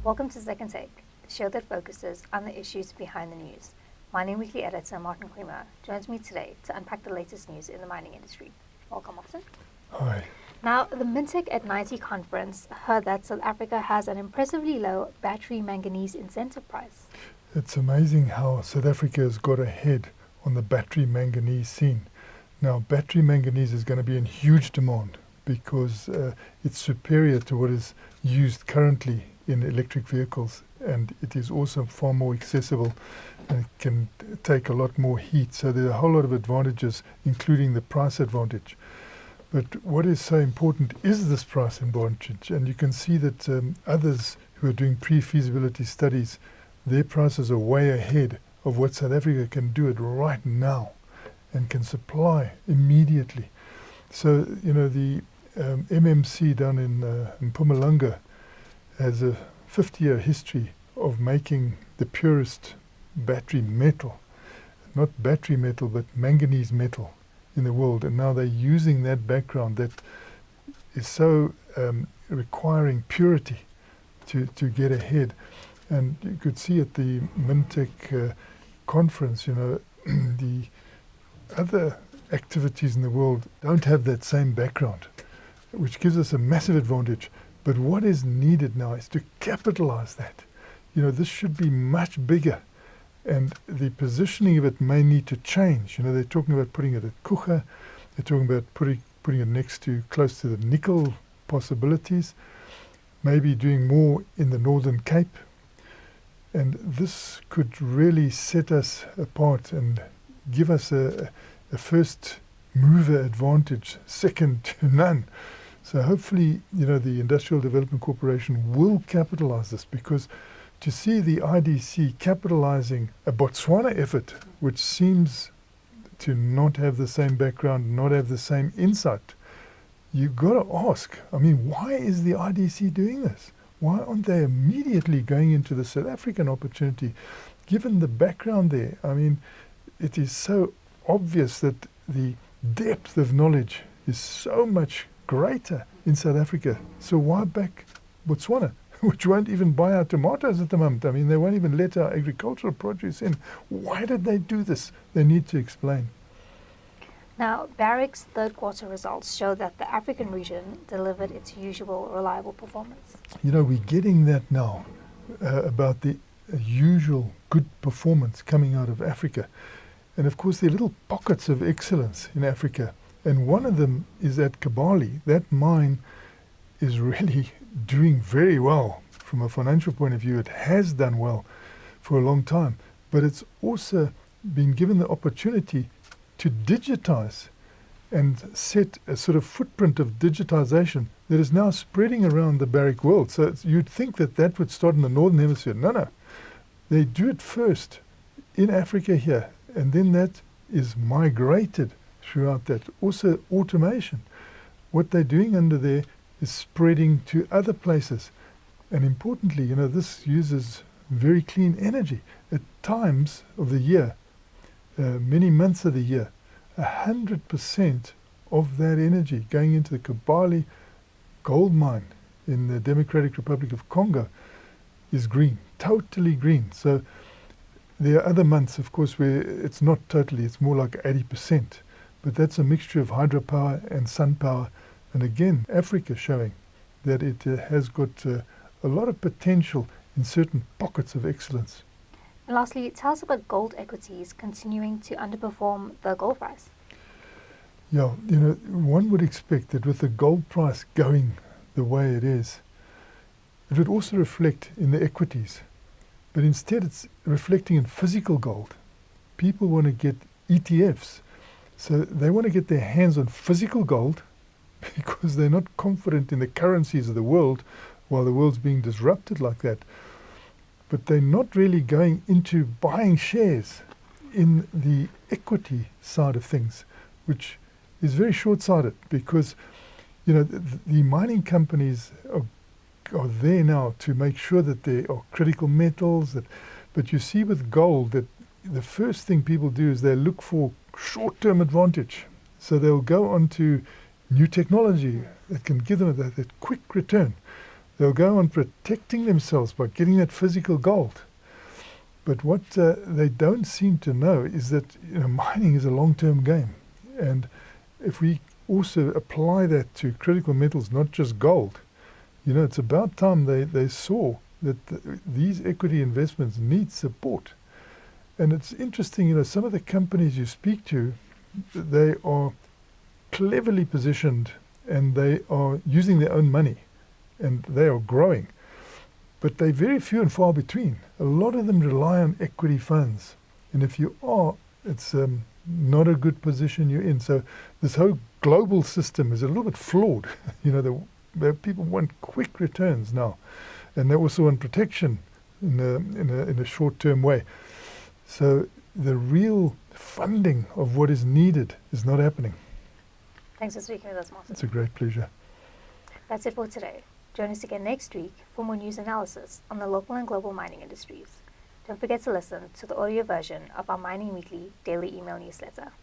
Welcome to Second Take, the show that focuses on the issues behind the news. Mining Weekly editor Martin Creamer joins me today to unpack the latest news in the mining industry. Welcome, Martin. Hi. Now, the Mintech at 90 conference heard that South Africa has an impressively low battery manganese incentive price. It's amazing how South Africa has got ahead on the battery manganese scene. Now, battery manganese is going to be in huge demand because it's superior to what is used currently in electric vehicles, and it is also far more accessible and it can take a lot more heat. So there are a whole lot of advantages, including the price advantage. But what is so important is this price advantage, and you can see that others who are doing pre-feasibility studies, their prices are way ahead of what South Africa can do it right now and can supply immediately. So, the MMC down in Mpumalanga has a 50-year history of making the purest battery metal, not battery metal, but manganese metal in the world. And now they're using that background that is so requiring purity to get ahead. And you could see at the Mintech conference, the other activities in the world don't have that same background, which gives us a massive advantage. But what is needed now is to capitalize that. This should be much bigger, and the positioning of it may need to change. They're talking about putting it at Kucha, they're talking about putting it close to the nickel possibilities, maybe doing more in the Northern Cape. And this could really set us apart and give us a first mover advantage, second to none. So hopefully, the Industrial Development Corporation will capitalize this, because to see the IDC capitalizing a Botswana effort, which seems to not have the same background, not have the same insight, you've got to ask, why is the IDC doing this? Why aren't they immediately going into the South African opportunity, given the background there? It is so obvious that the depth of knowledge is so much greater in South Africa. So why back Botswana, which won't even buy our tomatoes at the moment? They won't even let our agricultural produce in. Why did they do this? They need to explain. Now, Barrick's third quarter results show that the African region delivered its usual reliable performance. We're getting that now about the usual good performance coming out of Africa. And of course, there are little pockets of excellence in Africa. And one of them is at Kibali. That mine is really doing very well from a financial point of view. It has done well for a long time, but it's also been given the opportunity to digitize and set a sort of footprint of digitization that is now spreading around the Barrick world. So you'd think that would start in the Northern Hemisphere. No. They do it first in Africa here, and then that is migrated throughout that. Also automation. What they're doing under there is spreading to other places. And importantly, this uses very clean energy. At times of the year, many months of the year, 100% of that energy going into the Kibali gold mine in the Democratic Republic of Congo is green, totally green. So there are other months, of course, where it's not totally, it's more like 80%. But that's a mixture of hydropower and sun power. And again, Africa showing that it has got a lot of potential in certain pockets of excellence. And lastly, tell us about gold equities continuing to underperform the gold price. Yeah, one would expect that with the gold price going the way it is, it would also reflect in the equities. But instead it's reflecting in physical gold. People want to get ETFs. So they want to get their hands on physical gold because they're not confident in the currencies of the world while the world's being disrupted like that. But they're not really going into buying shares in the equity side of things, which is very short-sighted because, the mining companies are there now to make sure that there are critical metals. But you see with gold that the first thing people do is they look for short-term advantage. So they'll go on to new technology that can give them that quick return. They'll go on protecting themselves by getting that physical gold. But what they don't seem to know is that mining is a long-term game. And if we also apply that to critical metals, not just gold, it's about time they saw that these equity investments need support. And it's interesting, some of the companies you speak to, they are cleverly positioned and they are using their own money and they are growing. But they're very few and far between. A lot of them rely on equity funds. And if you are, it's not a good position you're in. So this whole global system is a little bit flawed. The people want quick returns now. And they also want protection in a short-term way. So the real funding of what is needed is not happening. Thanks for speaking with us, Martin. It's a great pleasure. That's it for today. Join us again next week for more news analysis on the local and global mining industries. Don't forget to listen to the audio version of our Mining Weekly daily email newsletter.